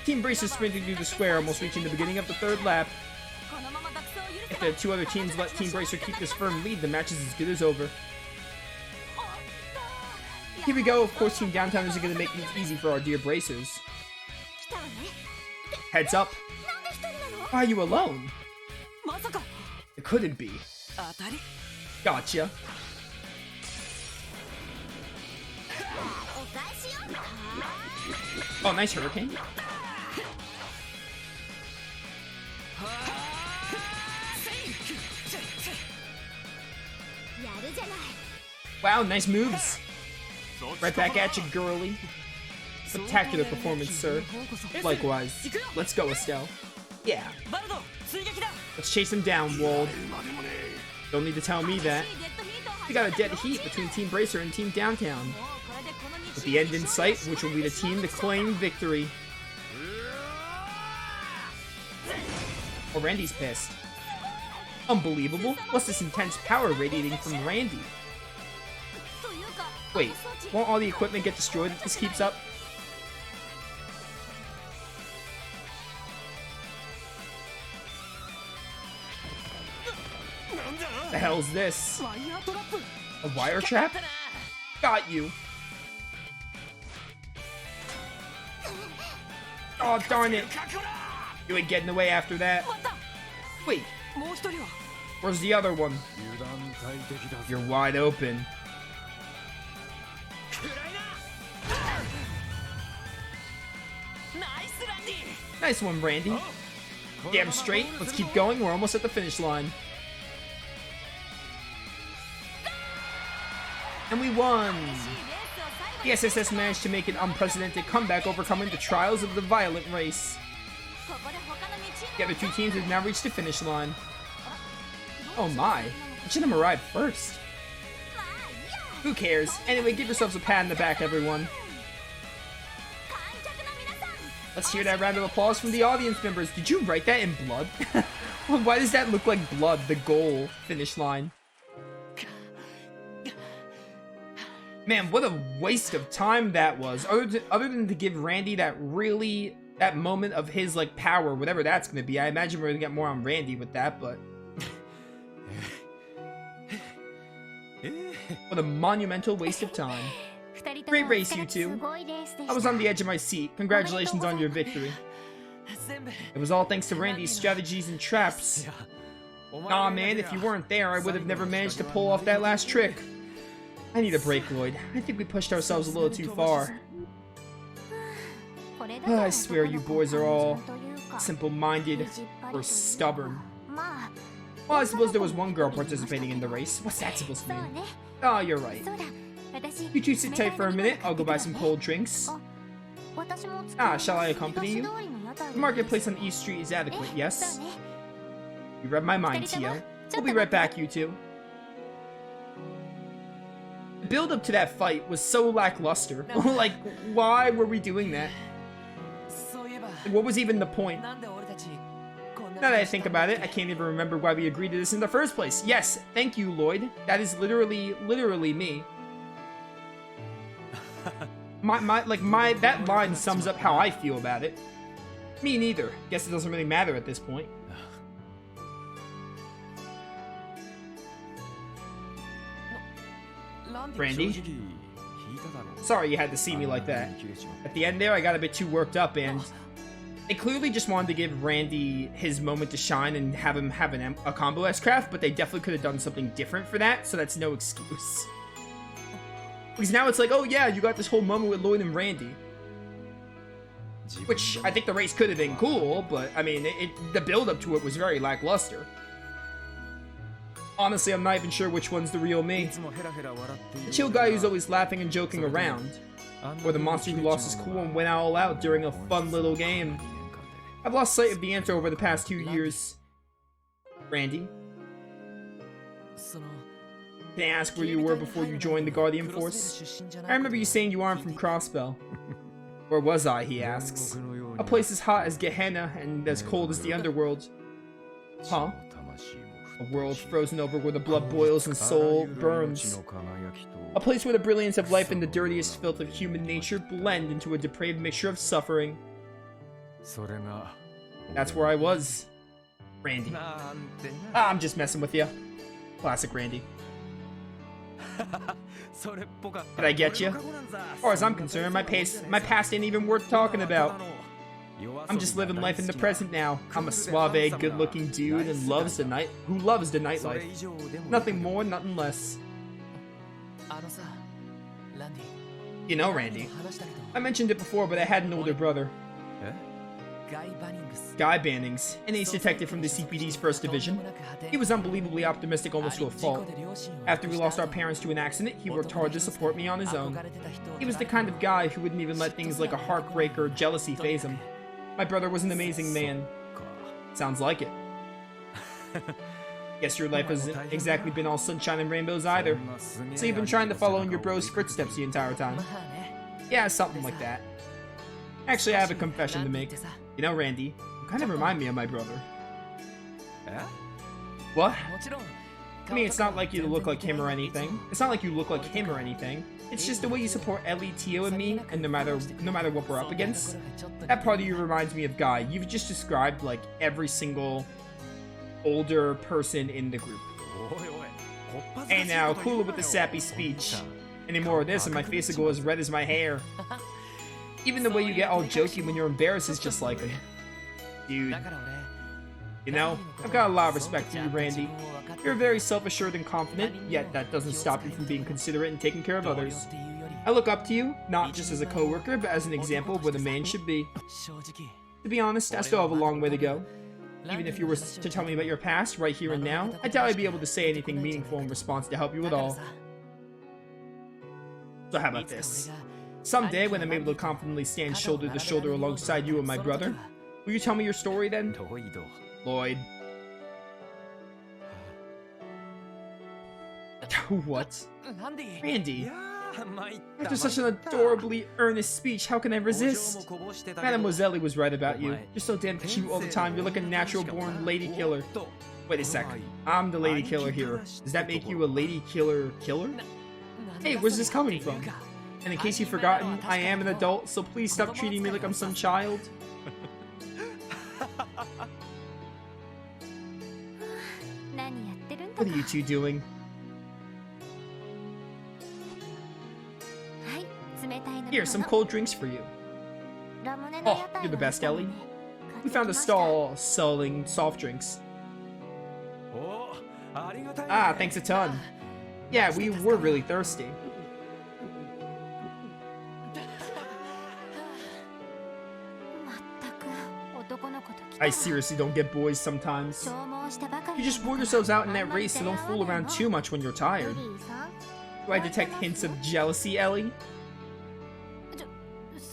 Team Bracer sprinting through the square, almost reaching the beginning of the third lap. If the two other teams let Team Bracer keep this firm lead, the match is as good as over. Here we go. Of course, Team Downtown isn't going to make things easy for our dear Bracers. Heads up. Why are you alone? It couldn't be. Gotcha. Oh, nice hurricane. Wow, nice moves. Right back at you, girly. Spectacular performance, sir. Likewise. Let's go, Estelle. Yeah. Let's chase him down, Wold. Don't need to tell me that. We got a dead heat between Team Bracer and Team Downtown. With the end in sight, which will be the team to claim victory. Oh, Randy's pissed. Unbelievable. What's this intense power radiating from Randy? Wait, won't all the equipment get destroyed if this keeps up? The hell's this? A wire trap? Got you. Oh, darn it. You ain't getting away after that. Wait. Where's the other one? You're wide open. Nice one, Randy. Damn straight. Let's keep going. We're almost at the finish line. And we won! The SSS managed to make an unprecedented comeback, overcoming the trials of the violent race. The other two teams have now reached the finish line. Oh my, I should have arrived first. Who cares? Anyway, give yourselves a pat on the back, everyone. Let's hear that round of applause from the audience members. Did you write that in blood? Why does that look like blood, the goal finish line? Man, what a waste of time that was. Other than to give Randy that moment of his, like, power, whatever that's gonna be. I imagine we're gonna get more on Randy with that, but... what a monumental waste of time. Great race, you two. I was on the edge of my seat. Congratulations on your victory. It was all thanks to Randy's strategies and traps. Aw, man, if you weren't there, I would have never managed to pull off that last trick. I need a break, Lloyd. I think we pushed ourselves a little too far. I swear you boys are all simple-minded or stubborn. Well, I suppose there was one girl participating in the race. What's that supposed to mean? Oh, you're right. You two sit tight for a minute. I'll go buy some cold drinks. Shall I accompany you? The marketplace on East Street is adequate, yes? You read my mind, Tio. We'll be right back, you two. The build-up to that fight was so lackluster. Like, why were we doing that? What was even the point? Now that I think about it, I can't even remember why we agreed to this in the first place. Yes, thank you, Lloyd. That is literally me. That line sums up how I feel about it. Me neither. Guess it doesn't really matter at this point. Randy? Sorry you had to see me like that. At the end there, I got a bit too worked up, and they clearly just wanted to give Randy his moment to shine and have him have a combo S-Craft, but they definitely could have done something different for that, so that's no excuse. Because now it's like, oh yeah, you got this whole moment with Lloyd and Randy. Which, I think the race could have been cool, but, I mean, the build-up to it was very lackluster. Honestly, I'm not even sure which one's the real me. The chill guy who's always laughing and joking around. Or the monster who lost his cool and went all out during a fun little game. I've lost sight of the answer over the past 2 years. Randy? Can I ask where you were before you joined the Guardian Force? I remember you saying you aren't from Crossbell. Where was I, he asks. A place as hot as Gehenna and as cold as the underworld. Huh? A world frozen over where the blood boils and soul burns. A place where the brilliance of life and the dirtiest filth of human nature blend into a depraved mixture of suffering. That's where I was. Randy. I'm just messing with you. Classic Randy. Did I get you? As far as I'm concerned, my past ain't even worth talking about. I'm just living life in the present now. I'm a suave, good-looking dude and who loves the nightlife. Nothing more, nothing less. You know, Randy, I mentioned it before, but I had an older brother. Guy Bannings, an ace detective from the CPD's 1st Division. He was unbelievably optimistic almost to a fault. After we lost our parents to an accident, he worked hard to support me on his own. He was the kind of guy who wouldn't even let things like a heartbreak or jealousy faze him. My brother was an amazing man. Sounds like it. Guess your life hasn't exactly been all sunshine and rainbows either. So you've been trying to follow in your bro's footsteps the entire time. Yeah, something like that. Actually, I have a confession to make. You know, Randy, you kind of remind me of my brother. What? I mean, it's not like you look like him or anything. It's just the way you support Ellie, Tio, and me, and no matter what we're up against. That part of you reminds me of Guy. You've just described, like, every single older person in the group. Hey now, cool it with the sappy speech. Any more of this and my face will go as red as my hair. Even the way you get all jokey when you're embarrassed is just like him. Dude. You know, I've got a lot of respect for you, Randy. You're very self-assured and confident, yet that doesn't stop you from being considerate and taking care of others. I look up to you, not just as a co-worker, but as an example of what a man should be. To be honest, I still have a long way to go. Even if you were to tell me about your past, right here and now, I doubt I'd be able to say anything meaningful in response to help you at all. So how about this? Someday, when I'm able to confidently stand shoulder to shoulder alongside you and my brother, will you tell me your story then? Lloyd. What? Randy. After such an adorably earnest speech, how can I resist? Mademoiselle was right about you. You're so damn cute all the time. You're like a natural-born lady killer. Wait a sec. I'm the lady killer here. Does that make you a lady killer? Hey, where's this coming from? And in case you've forgotten, I am an adult, so please stop treating me like I'm some child. What are you two doing? Here, some cold drinks for you. Oh, you're the best, Ellie. We found a stall selling soft drinks. Ah, thanks a ton. Yeah, we were really thirsty. I seriously don't get boys sometimes. You just wore yourselves out in that race, so don't fool around too much when you're tired. Do I detect hints of jealousy, Ellie?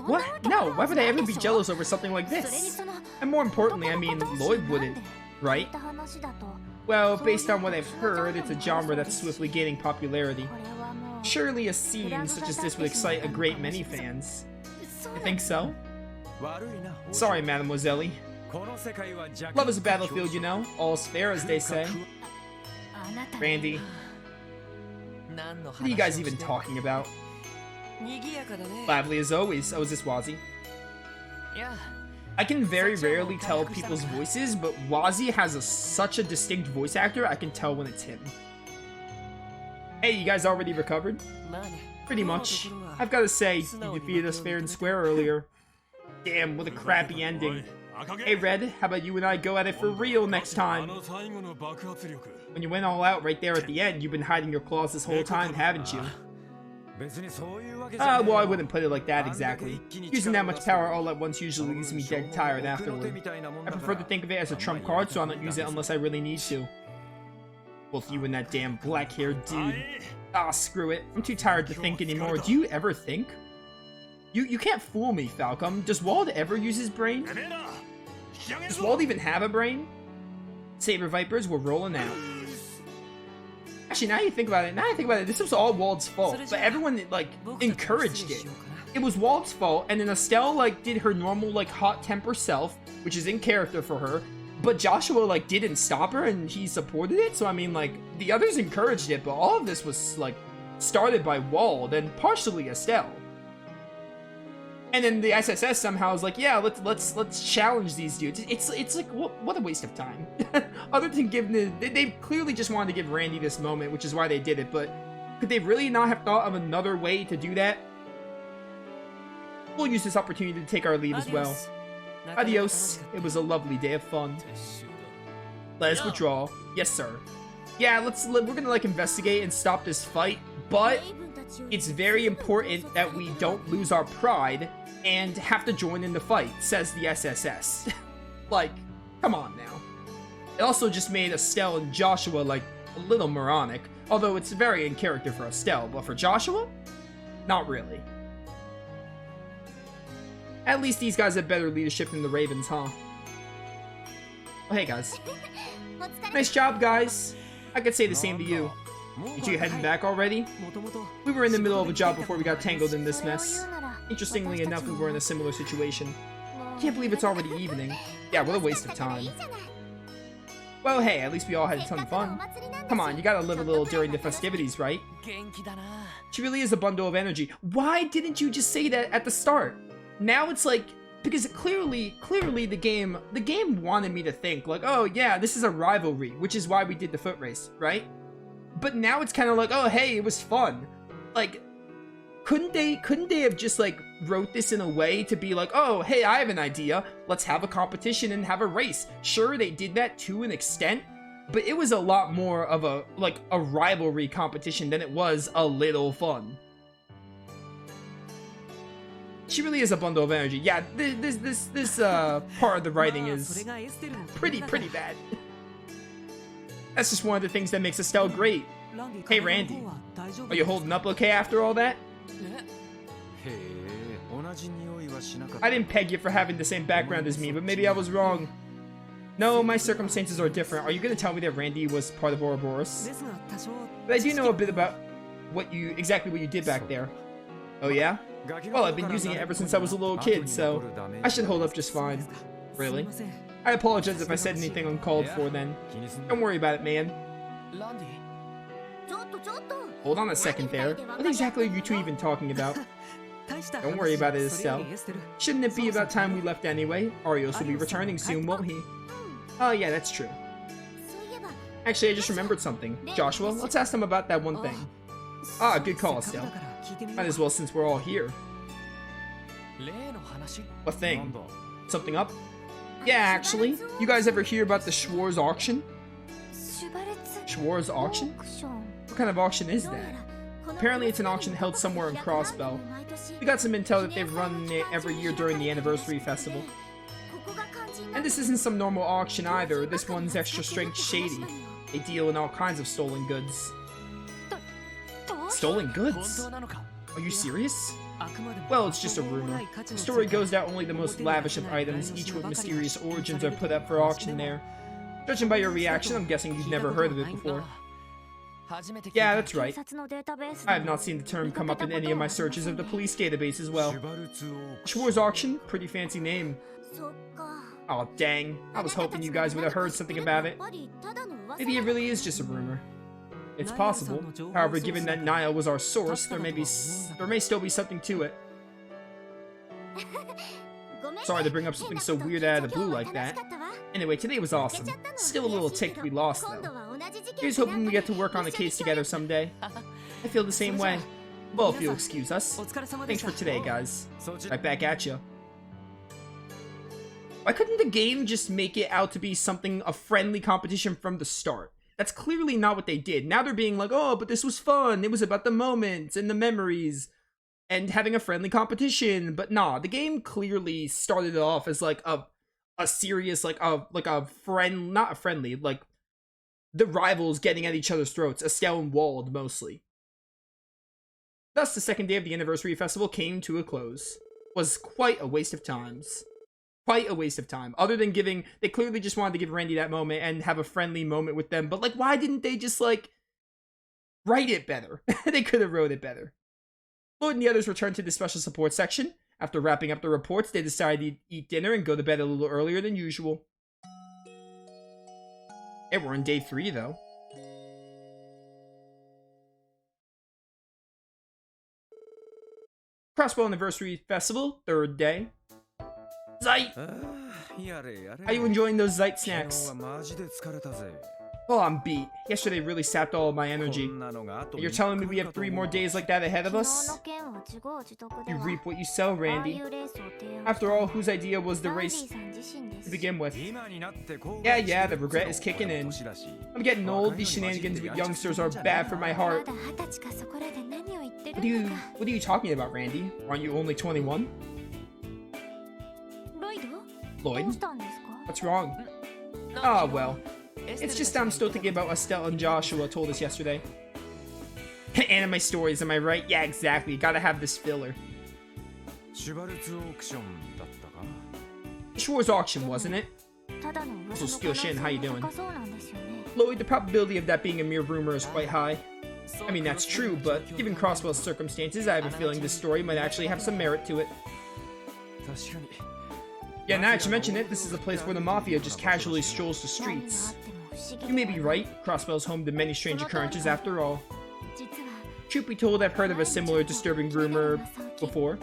What? No, why would I ever be jealous over something like this? And more importantly, I mean, Lloyd wouldn't, right? Well, based on what I've heard, it's a genre that's swiftly gaining popularity. Surely a scene such as this would excite a great many fans. You think so? Sorry, Mademoiselle. Love is a battlefield, you know. All's fair, as they say. Randy. What are you guys even talking about? Lively as always. Oh, is this Wazzy? I can very rarely tell people's voices, but Wazzy has such a distinct voice actor, I can tell when it's him. Hey, you guys already recovered? Pretty much. I've got to say, you defeated us fair and square earlier. Damn, what a crappy ending. Hey Red, how about you and I go at it for real next time? When you went all out right there at the end, you've been hiding your claws this whole time, haven't you? Well, I wouldn't put it like that exactly. Using that much power all at once usually leaves me dead tired afterward. I prefer to think of it as a trump card, so I don't use it unless I really need to. Both you and that damn black-haired dude. Ah, screw it. I'm too tired to think anymore. Do you ever think? You can't fool me, Falcom. Does Wald ever use his brain? Does Wald even have a brain? Saber Vipers were rolling out. Actually, now you think about it, this was all Wald's fault, but everyone, like, encouraged it. It was Wald's fault, and then Estelle, like, did her normal, like, hot temper self, which is in character for her, but Joshua, like, didn't stop her, and he supported it, so, I mean, like, the others encouraged it, but all of this was, like, started by Wald, and partially Estelle. And then the SSS somehow is like, yeah, let's challenge these dudes. It's like what a waste of time. Other than giving they clearly just wanted to give Randy this moment, which is why they did it. But could they really not have thought of another way to do that? We'll use this opportunity to take our leave as well. Adios. It was a lovely day of fun. Let us withdraw. Yes, sir. Yeah, we're gonna like investigate and stop this fight, but it's very important that we don't lose our pride and have to join in the fight, says the SSS. Like, come on now. It also just made Estelle and Joshua like a little moronic, although it's very in character for Estelle, but for Joshua, not really. At least these guys have better leadership than the Ravens, huh? Oh, hey guys. Nice job, guys. I could say the same to you. Aren't you heading back already? We were in the middle of a job before we got tangled in this mess. Interestingly enough, we were in a similar situation. Can't believe it's already evening. Yeah, what a waste of time. Well, hey, at least we all had a ton of fun. Come on, you gotta live a little during the festivities, right? She really is a bundle of energy. Why didn't you just say that at the start? Now it's like, because clearly the game wanted me to think like, oh yeah, this is a rivalry, which is why we did the foot race, right? But now it's kind of like, oh hey, it was fun. Like, couldn't they have just like wrote this in a way to be like, oh hey, I have an idea, let's have a competition and have a race. Sure, they did that to an extent, but it was a lot more of a rivalry competition than it was a little fun. She really is a bundle of energy. Yeah, this part of the writing is pretty bad. That's just one of the things that makes Estelle great. Hey Randy, are you holding up okay after all that? I didn't peg you for having the same background as me, but maybe I was wrong. No, my circumstances are different. Are you gonna tell me that Randy was part of Ouroboros? But I do know a bit about exactly what you did back there. Oh yeah? Well, I've been using it ever since I was a little kid, so I should hold up just fine. Really? I apologize if I said anything uncalled for then. Don't worry about it, man. Hold on a second there. What exactly are you two even talking about? Don't worry about it, Estelle. Shouldn't it be about time we left anyway? Arios will be returning soon, won't he? Oh yeah, that's true. Actually, I just remembered something. Joshua, let's ask them about that one thing. Ah, good call, Estelle. Might as well since we're all here. What thing? Something up? Yeah, actually. You guys ever hear about the Schwarz auction? Schwarz auction? What kind of auction is that? Apparently it's an auction held somewhere in Crossbell. We got some intel that they've run it every year during the anniversary festival. And this isn't some normal auction either. This one's extra strength shady. They deal in all kinds of stolen goods. Stolen goods? Are you serious? Well, it's just a rumor. The story goes that only the most lavish of items, each with mysterious origins, are put up for auction there. Judging by your reaction, I'm guessing you've never heard of it before. Yeah, that's right. I have not seen the term come up in any of my searches of the police database as well. Schwarz Auction? Pretty fancy name. Aw, dang. I was hoping you guys would have heard something about it. Maybe it really is just a rumor. It's possible. However, given that Niall was our source, there may still be something to it. Sorry to bring up something so weird out of the blue like that. Anyway, today was awesome. Still a little ticked we lost, though. Here's hoping we get to work on a case together someday. I feel the same way. Well, if you'll excuse us. Thanks for today, guys. Right back at ya. Why couldn't the game just make it out to be something, a friendly competition from the start? That's clearly not what they did. Now they're being like, oh, but this was fun. It was about the moments and the memories and having a friendly competition. But nah, the game clearly started it off as like a serious, like a friend, not a friendly, like the rivals getting at each other's throats. Estelle and Wald mostly. Thus, the second day of the anniversary festival came to a close. Was quite a waste of times. Quite a waste of time. Other than giving, they clearly just wanted to give Randy that moment and have a friendly moment with them. But like, why didn't they just like write it better? They could have wrote it better. Lloyd and the others returned to the special support section. After wrapping up the reports, they decided to eat dinner and go to bed a little earlier than usual. Yeah, we're on day 3 though. Crossbow Anniversary Festival, 3rd day. Zeit! How you enjoying those Zeit snacks? Oh, I'm beat. Yesterday really sapped all of my energy. And you're telling me we have 3 more days like that ahead of us? You reap what you sow, Randy. After all, whose idea was the race to begin with? Yeah, the regret is kicking in. I'm getting old. These shenanigans with youngsters are bad for my heart. What are you talking about, Randy? Aren't you only 21? Lloyd? What's wrong? Ah, well. It's just I'm still thinking about what Estelle and Joshua told us yesterday. Anime stories, am I right? Yeah, exactly. Gotta have this filler. Schwar's auction, wasn't it? So Steel Shin, how you doing? Lloyd, the probability of that being a mere rumor is quite high. I mean, that's true, but given Crossbell's circumstances, I have a feeling this story might actually have some merit to it. Yeah, now that you mention it, this is a place where the Mafia just casually strolls the streets. You may be right, Crossbell's home to many strange occurrences after all. Truth be told, I've heard of a similar disturbing rumor before.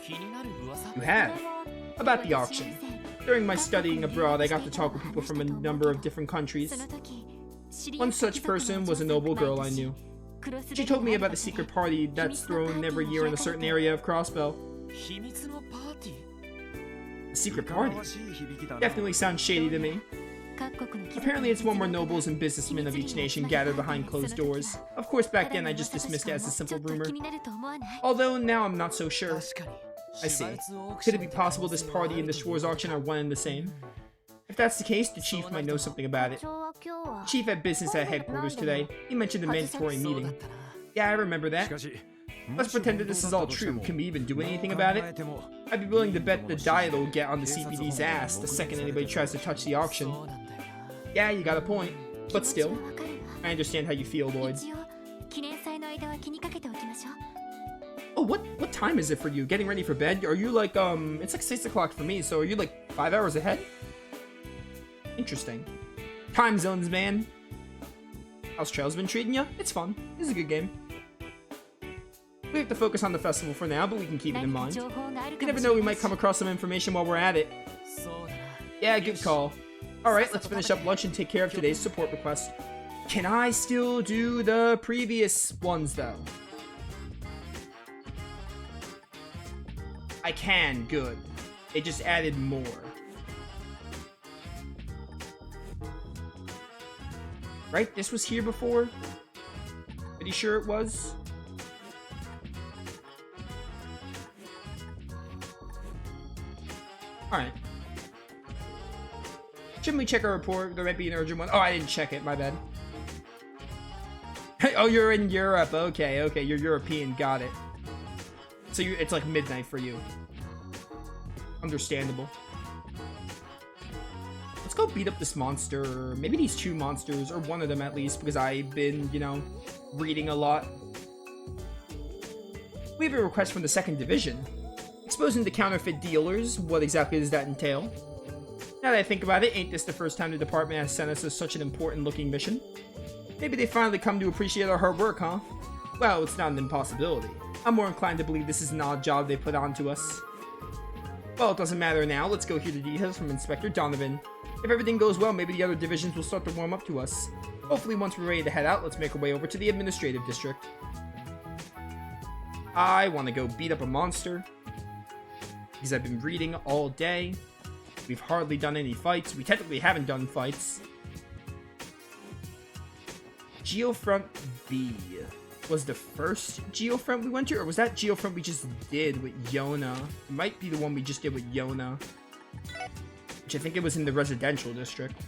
You have? About the auction. During my studying abroad, I got to talk with people from a number of different countries. One such person was a noble girl I knew. She told me about a secret party that's thrown every year in a certain area of Crossbell. A secret party? Definitely sounds shady to me. Apparently it's one where nobles and businessmen of each nation gather behind closed doors. Of course, back then I just dismissed it as a simple rumor. Although now I'm not so sure. I see. Could it be possible this party and the Schwarz auction are one and the same? If that's the case, the chief might know something about it. The chief had business at headquarters today. He mentioned a mandatory meeting. Yeah, I remember that. Let's pretend that this is all true. Can we even do anything about it? I'd be willing to bet the diet will get on the CPD's ass the second anybody tries to touch the auction. Yeah, you got a point. But still, I understand how you feel, Lloyd. Oh, what time is it for you? Getting ready for bed? Are you like, it's like 6 o'clock for me, so are you like 5 hours ahead? Interesting. Time zones, man. How's Trails been treating you? It's fun. This is a good game. We have to focus on the festival for now, but we can keep it in mind. You never know, we might come across some information while we're at it. Yeah, good call. Alright, let's finish up lunch and take care of today's support request. Can I still do the previous ones, though? I can, good. They just added more. Right? This was here before? Pretty sure it was. Alright. Shouldn't we check our report? There might be an urgent one. Oh, I didn't check it. My bad. Oh, you're in Europe. Okay, okay. You're European. Got it. So it's like midnight for you. Understandable. Let's go beat up this monster. Maybe these 2 monsters, or one of them at least, because I've been, you know, reading a lot. We have a request from the 2nd Division. Exposing the counterfeit dealers. What exactly does that entail? Now that I think about it, ain't this the first time the department has sent us such an important looking mission? Maybe they finally come to appreciate our hard work, huh? Well, it's not an impossibility. I'm more inclined to believe this is an odd job they put onto us. Well, it doesn't matter now. Let's go hear the details from Inspector Donovan. If everything goes well, maybe the other divisions will start to warm up to us. Hopefully, once we're ready to head out, let's make our way over to the administrative district. I want to go beat up a monster, because I've been reading all day. We've hardly done any fights. We technically haven't done fights. Geofront B was the first Geofront we went to, or was that Geofront we just did with Yona? It might be the one we just did with Yona, which I think it was in the residential district.